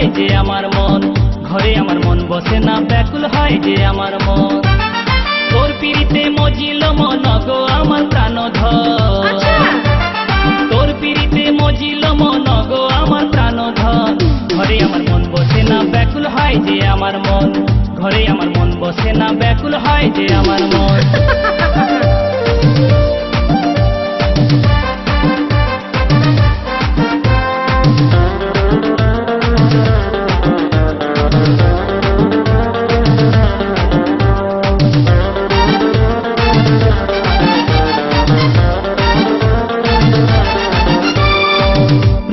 হয় যে আমার মন, ঘরে আমার মন বসে না, ব্যাকুল হয় যে আমার মন। তোর পিড়িতে মজিল মন গো আমার প্রাণধন, তোর পিড়িতে মজিল মন গো আমার প্রাণধন। ঘরে আমার মন বসে না, ব্যাকুল হয় যে আমার মন, ঘরে আমার মন বসে না, ব্যাকুল হয় যে আমার মন।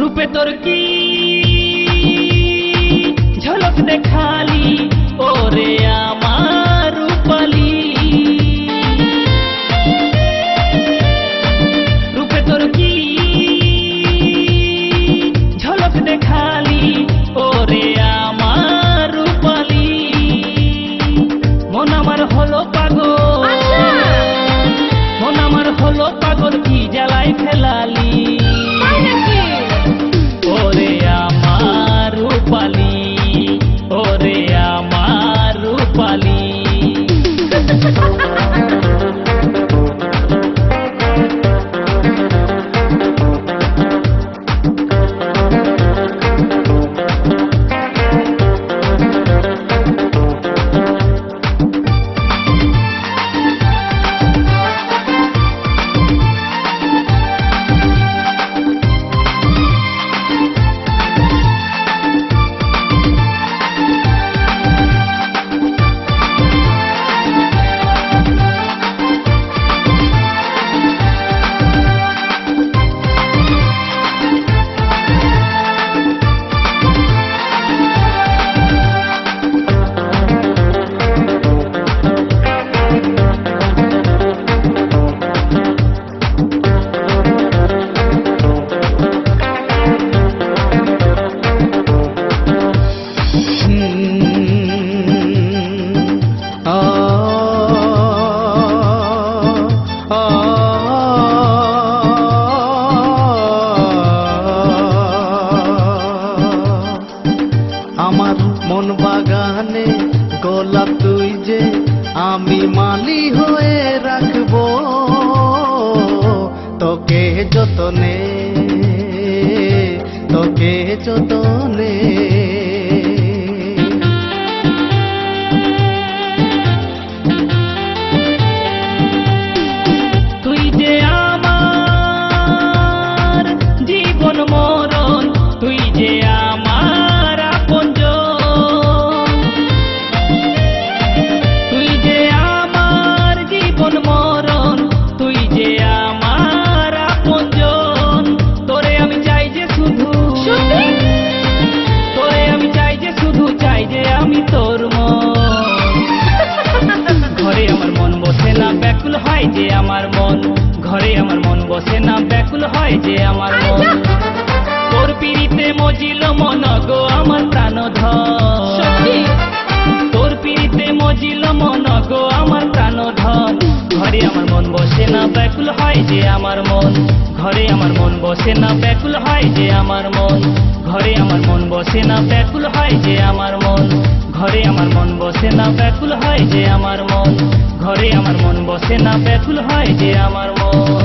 রূপে তোর কি ঝলক দেখালি ওরে আমার রূপালি, রূপে তোর কি ঝলক দেখালি ওরে আমার রূপালি। মন আমার হলো পাগল, মন আমার হলো পাগল, কি জ্বালাই ফেলালি ওরে আমার রূপালি, ওরে আমার রূপালি। আমার মন বাগানে গোলাপ তুই যে, আমি মালি হয়ে রাখবো তোকে যতনে, তোকে যতনে। তুই যে আমার জীবন মরণ, তুই যে আমার আপনজন, তুই যে আমার জীবন মরণ, তুই যে আমার আপনজন। তোরে আমি চাই যে শুধু, তোরে আমি চাই যে শুধু, চাই যে আমি তোর মন। ঘরে আমার মন বসে না, ব্যাকুল হয় যে আমার মন, ঘরে আমার মন বসে না, ব্যাকুল হয় যে আমার মন। তোর পিড়িতে মজিল মন গো আমার প্রাণধন, তোর পিড়িতে মজিল মন গো আমার প্রাণধন। ঘরে আমার মন বসে না, ব্যাকুল হয় যে আমার মন, ঘরে আমার মন বসে না, ব্যাকুল হয় যে আমার মন। ঘরে আমার মন বসে না, ব্যাকুল হয় যে আমার মন, ঘরে আমার মন বসে না, ব্যাকুল হয় যে আমার মন। ঘরে আমার মন বসে না, ব্যাকুল হয় যে আমার মন।